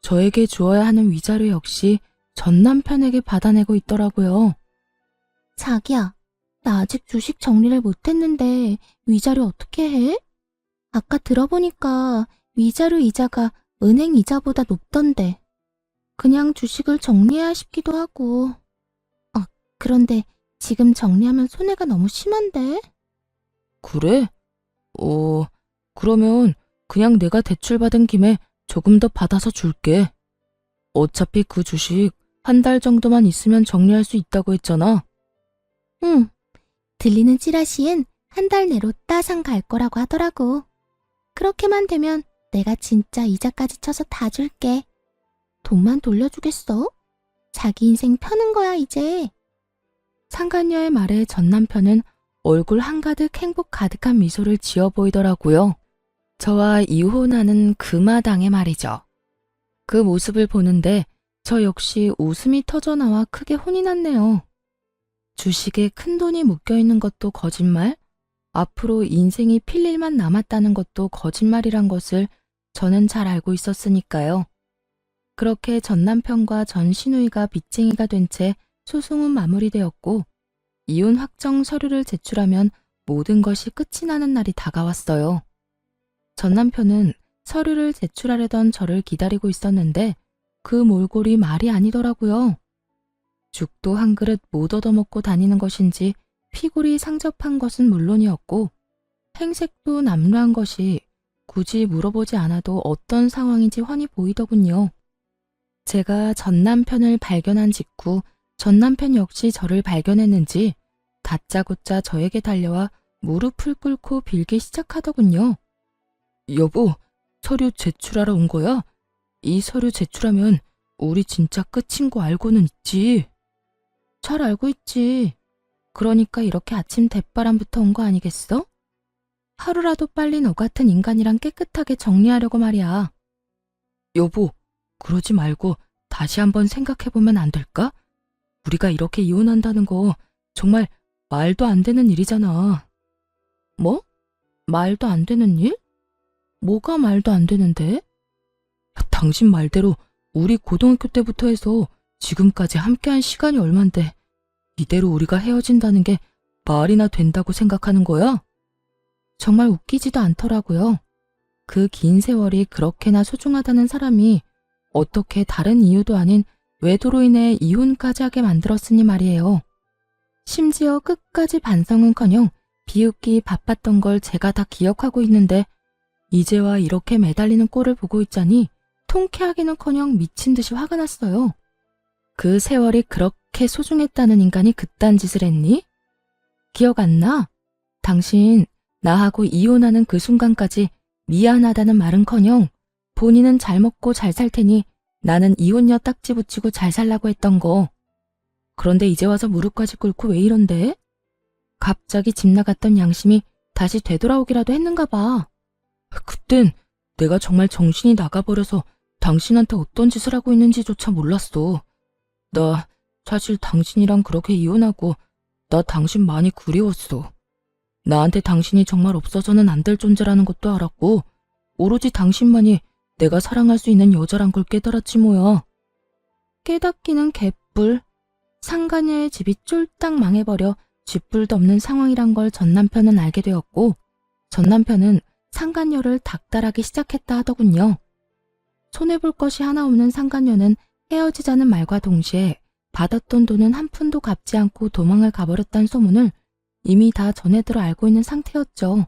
저에게 주어야 하는 위자료 역시 전 남편에게 받아내고 있더라고요. 자기야, 나 아직 주식 정리를 못했는데 위자료 어떻게 해? 아까 들어보니까 위자료 이자가 은행 이자보다 높던데. 그냥 주식을 정리해야 싶기도 하고. 그런데 지금 정리하면 손해가 너무 심한데? 그래? 그러면 그냥 내가 대출받은 김에 조금 더 받아서 줄게. 어차피 그 주식 한 달 정도만 있으면 정리할 수 있다고 했잖아. 응. 들리는 찌라시엔 한 달 내로 따상 갈 거라고 하더라고. 그렇게만 되면 내가 진짜 이자까지 쳐서 다 줄게. 돈만 돌려주겠어? 자기 인생 펴는 거야, 이제. 상간녀의 말에 전 남편은 얼굴 한가득 행복 가득한 미소를 지어 보이더라고요. 저와 이혼하는 그 마당에 말이죠. 그 모습을 보는데 저 역시 웃음이 터져나와 크게 혼이 났네요. 주식에 큰 돈이 묶여있는 것도 거짓말, 앞으로 인생이 필 일만 남았다는 것도 거짓말이란 것을 저는 잘 알고 있었으니까요. 그렇게 전 남편과 전 시누이가 빚쟁이가 된 채 소송은 마무리되었고 이혼 확정 서류를 제출하면 모든 것이 끝이 나는 날이 다가왔어요. 전 남편은 서류를 제출하려던 저를 기다리고 있었는데 그 몰골이 말이 아니더라고요. 죽도 한 그릇 못 얻어먹고 다니는 것인지 피골이 상접한 것은 물론이었고 행색도 남루한 것이 굳이 물어보지 않아도 어떤 상황인지 훤히 보이더군요. 제가 전 남편을 발견한 직후 전 남편 역시 저를 발견했는지 다짜고짜 저에게 달려와 무릎을 꿇고 빌기 시작하더군요. 여보, 서류 제출하러 온 거야? 이 서류 제출하면 우리 진짜 끝인 거 알고는 있지. 잘 알고 있지. 그러니까 이렇게 아침 대바람부터 온 거 아니겠어? 하루라도 빨리 너 같은 인간이랑 깨끗하게 정리하려고 말이야. 여보, 그러지 말고 다시 한번 생각해보면 안 될까? 우리가 이렇게 이혼한다는 거 정말 말도 안 되는 일이잖아. 뭐? 말도 안 되는 일? 뭐가 말도 안 되는데? 당신 말대로 우리 고등학교 때부터 해서 지금까지 함께한 시간이 얼만데 이대로 우리가 헤어진다는 게 말이나 된다고 생각하는 거야? 정말 웃기지도 않더라고요. 그 긴 세월이 그렇게나 소중하다는 사람이 어떻게 다른 이유도 아닌 외도로 인해 이혼까지 하게 만들었으니 말이에요. 심지어 끝까지 반성은커녕 비웃기 바빴던 걸 제가 다 기억하고 있는데 이제와 이렇게 매달리는 꼴을 보고 있자니 통쾌하기는커녕 미친 듯이 화가 났어요. 그 세월이 그렇게 소중했다는 인간이 그딴 짓을 했니? 기억 안 나? 당신 나하고 이혼하는 그 순간까지 미안하다는 말은커녕 본인은 잘 먹고 잘 살 테니 나는 이혼녀 딱지 붙이고 잘 살라고 했던 거. 그런데 이제 와서 무릎까지 꿇고 왜 이런데? 갑자기 집 나갔던 양심이 다시 되돌아오기라도 했는가 봐. 그땐 내가 정말 정신이 나가버려서 당신한테 어떤 짓을 하고 있는지조차 몰랐어. 나 사실 당신이랑 그렇게 이혼하고 나 당신 많이 그리웠어. 나한테 당신이 정말 없어서는 안 될 존재라는 것도 알았고 오로지 당신만이 내가 사랑할 수 있는 여자란 걸 깨달았지 뭐야. 깨닫기는 개뿔. 상간녀의 집이 쫄딱 망해버려 쥐뿔도 없는 상황이란 걸 전 남편은 알게 되었고 전 남편은 상간녀를 닥달하기 시작했다 하더군요. 손해볼 것이 하나 없는 상간녀는 헤어지자는 말과 동시에 받았던 돈은 한 푼도 갚지 않고 도망을 가버렸다는 소문을 이미 다 전해들어 알고 있는 상태였죠.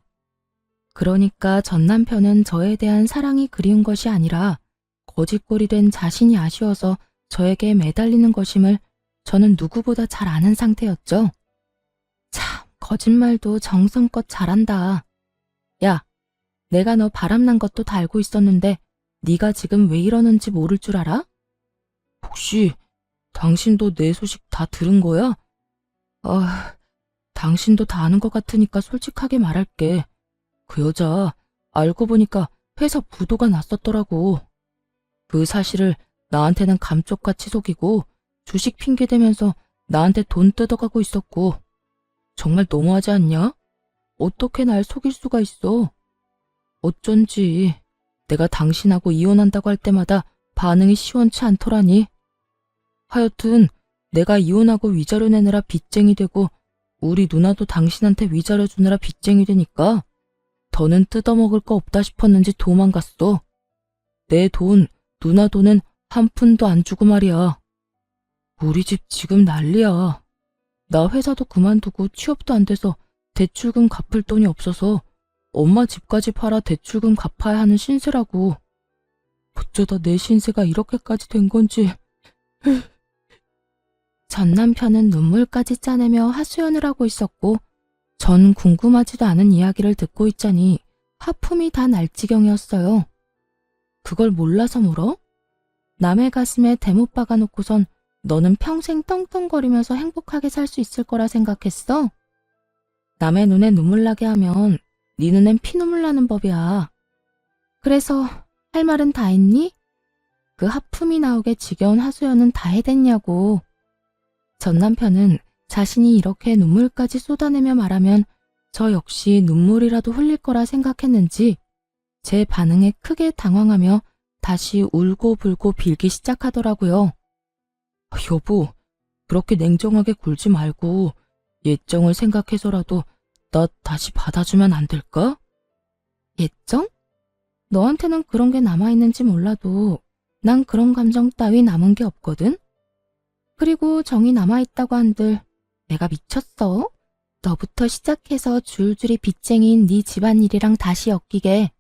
그러니까 전 남편은 저에 대한 사랑이 그리운 것이 아니라 거짓골이 된 자신이 아쉬워서 저에게 매달리는 것임을 저는 누구보다 잘 아는 상태였죠. 참, 거짓말도 정성껏 잘한다. 야, 내가 너 바람난 것도 다 알고 있었는데 네가 지금 왜 이러는지 모를 줄 알아? 혹시 당신도 내 소식 다 들은 거야? 당신도 다 아는 것 같으니까 솔직하게 말할게. 그 여자 알고 보니까 회사 부도가 났었더라고. 그 사실을 나한테는 감쪽같이 속이고 주식 핑계대면서 나한테 돈 뜯어가고 있었고 정말 너무하지 않냐? 어떻게 날 속일 수가 있어? 어쩐지 내가 당신하고 이혼한다고 할 때마다 반응이 시원치 않더라니. 하여튼 내가 이혼하고 위자료 내느라 빚쟁이 되고 우리 누나도 당신한테 위자료 주느라 빚쟁이 되니까 더는 뜯어먹을 거 없다 싶었는지 도망갔어. 내 돈, 누나 돈은 한 푼도 안 주고 말이야. 우리 집 지금 난리야. 나 회사도 그만두고 취업도 안 돼서 대출금 갚을 돈이 없어서 엄마 집까지 팔아 대출금 갚아야 하는 신세라고. 어쩌다 내 신세가 이렇게까지 된 건지. 전 남편은 눈물까지 짜내며 하소연을 하고 있었고 전 궁금하지도 않은 이야기를 듣고 있자니 하품이 다 날 지경이었어요. 그걸 몰라서 물어? 남의 가슴에 대못 박아놓고선 너는 평생 떵떵거리면서 행복하게 살 수 있을 거라 생각했어? 남의 눈에 눈물 나게 하면 네 눈엔 피눈물 나는 법이야. 그래서 할 말은 다 했니? 그 하품이 나오게 지겨운 하소연은 다 해댔냐고. 전 남편은 자신이 이렇게 눈물까지 쏟아내며 말하면 저 역시 눈물이라도 흘릴 거라 생각했는지 제 반응에 크게 당황하며 다시 울고불고 빌기 시작하더라고요. 여보, 그렇게 냉정하게 굴지 말고 예정을 생각해서라도 나 다시 받아주면 안 될까? 예정? 너한테는 그런 게 남아있는지 몰라도 난 그런 감정 따위 남은 게 없거든? 그리고 정이 남아있다고 한들 내가 미쳤어? 너부터 시작해서 줄줄이 빚쟁이인 네 집안일이랑 다시 엮이게.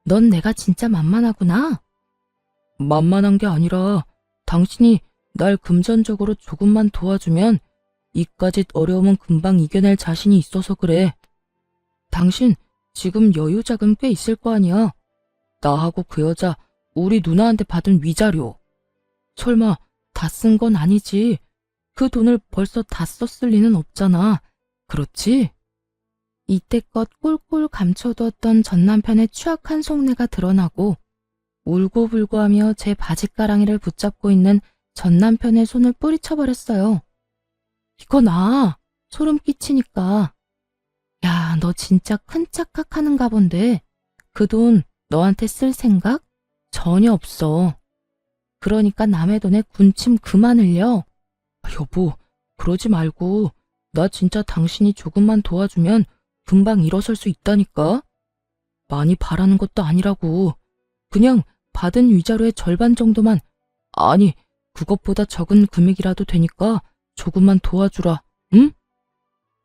넌 내가 진짜 만만하구나. 만만한 게 아니라 당신이 날 금전적으로 조금만 도와주면 이까짓 어려움은 금방 이겨낼 자신이 있어서 그래. 당신 지금 여유 자금 꽤 있을 거 아니야. 나하고 그 여자 우리 누나한테 받은 위자료. 설마 다 쓴 건 아니지. 그 돈을 벌써 다 썼을 리는 없잖아. 그렇지? 이때껏 꼴꼴 감춰두었던 전 남편의 추악한 속내가 드러나고 울고불고하며 제 바짓가랑이를 붙잡고 있는 전 남편의 손을 뿌리쳐버렸어요. 이거 나 소름 끼치니까. 야, 너 진짜 큰 착각하는가 본데 그 돈 너한테 쓸 생각 전혀 없어. 그러니까 남의 돈에 군침 그만 흘려. 여보, 그러지 말고 나 진짜 당신이 조금만 도와주면 금방 일어설 수 있다니까. 많이 바라는 것도 아니라고. 그냥 받은 위자료의 절반 정도만, 아니 그것보다 적은 금액이라도 되니까 조금만 도와주라. 응?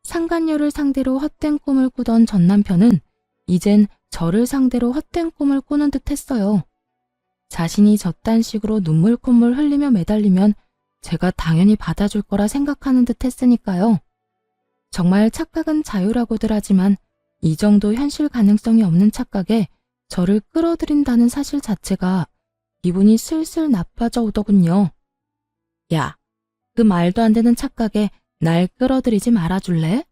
상간녀를 상대로 헛된 꿈을 꾸던 전 남편은 이젠 저를 상대로 헛된 꿈을 꾸는 듯 했어요. 자신이 저딴 식으로 눈물 콧물 흘리며 매달리면 제가 당연히 받아줄 거라 생각하는 듯 했으니까요. 정말 착각은 자유라고들 하지만 이 정도 현실 가능성이 없는 착각에 저를 끌어들인다는 사실 자체가 기분이 슬슬 나빠져 오더군요. 야, 그 말도 안 되는 착각에 날 끌어들이지 말아줄래?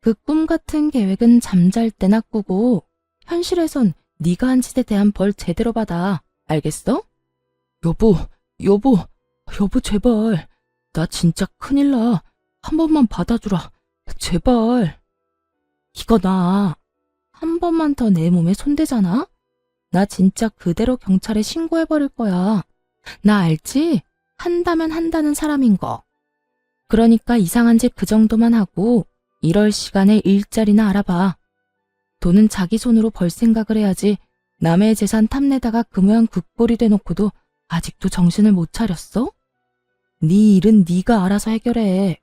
그 꿈 같은 계획은 잠잘 때나 꾸고 현실에선 네가 한 짓에 대한 벌 제대로 받아. 알겠어? 여보 제발. 나 진짜 큰일 나. 한 번만 받아주라. 제발. 이거 나 한 번만 더 내 몸에 손대잖아? 나 진짜 그대로 경찰에 신고해버릴 거야. 나 알지? 한다면 한다는 사람인 거. 그러니까 이상한 짓 그 정도만 하고 이럴 시간에 일자리나 알아봐. 돈은 자기 손으로 벌 생각을 해야지 남의 재산 탐내다가 그 모양 국볼이 돼놓고도 아직도 정신을 못 차렸어? 네 일은 네가 알아서 해결해.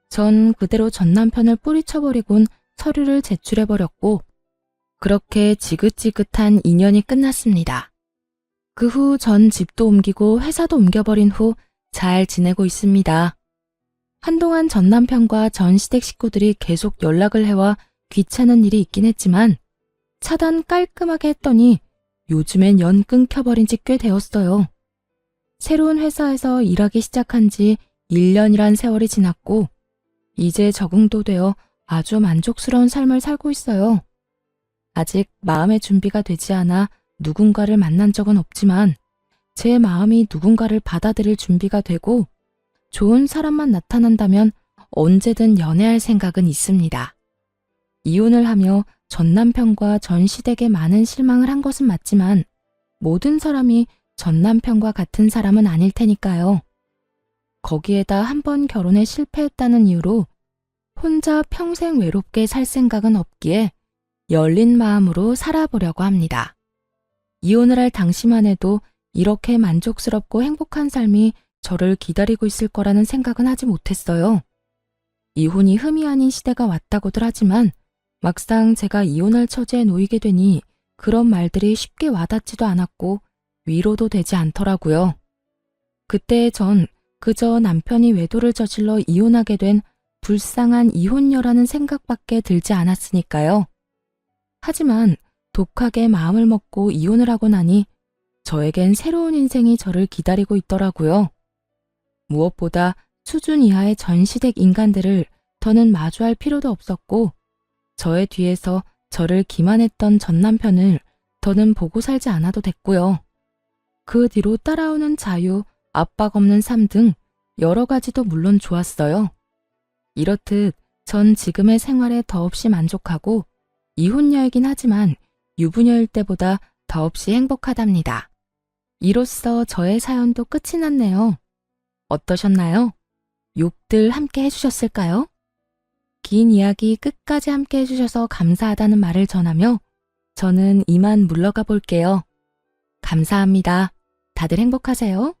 전 그대로 전 남편을 뿌리쳐버리곤 서류를 제출해버렸고 그렇게 지긋지긋한 인연이 끝났습니다. 그 후 전 집도 옮기고 회사도 옮겨버린 후 잘 지내고 있습니다. 한동안 전 남편과 전 시댁 식구들이 계속 연락을 해와 귀찮은 일이 있긴 했지만 차단 깔끔하게 했더니 요즘엔 연 끊겨버린 지 꽤 되었어요. 새로운 회사에서 일하기 시작한 지 1년이란 세월이 지났고 이제 적응도 되어 아주 만족스러운 삶을 살고 있어요. 아직 마음의 준비가 되지 않아 누군가를 만난 적은 없지만 제 마음이 누군가를 받아들일 준비가 되고 좋은 사람만 나타난다면 언제든 연애할 생각은 있습니다. 이혼을 하며 전 남편과 전 시댁에 많은 실망을 한 것은 맞지만 모든 사람이 전 남편과 같은 사람은 아닐 테니까요. 거기에다 한 번 결혼에 실패했다는 이유로 혼자 평생 외롭게 살 생각은 없기에 열린 마음으로 살아보려고 합니다. 이혼을 할 당시만 해도 이렇게 만족스럽고 행복한 삶이 저를 기다리고 있을 거라는 생각은 하지 못했어요. 이혼이 흠이 아닌 시대가 왔다고들 하지만 막상 제가 이혼할 처지에 놓이게 되니 그런 말들이 쉽게 와닿지도 않았고 위로도 되지 않더라고요. 그때 전 그저 남편이 외도를 저질러 이혼하게 된 불쌍한 이혼녀라는 생각밖에 들지 않았으니까요. 하지만 독하게 마음을 먹고 이혼을 하고 나니 저에겐 새로운 인생이 저를 기다리고 있더라고요. 무엇보다 수준 이하의 전 시댁 인간들을 더는 마주할 필요도 없었고 저의 뒤에서 저를 기만했던 전 남편을 더는 보고 살지 않아도 됐고요. 그 뒤로 따라오는 자유, 압박 없는 삶 등 여러 가지도 물론 좋았어요. 이렇듯 전 지금의 생활에 더없이 만족하고 이혼녀이긴 하지만 유부녀일 때보다 더없이 행복하답니다. 이로써 저의 사연도 끝이 났네요. 어떠셨나요? 욕들 함께 해주셨을까요? 긴 이야기 끝까지 함께 해주셔서 감사하다는 말을 전하며 저는 이만 물러가 볼게요. 감사합니다. 다들 행복하세요.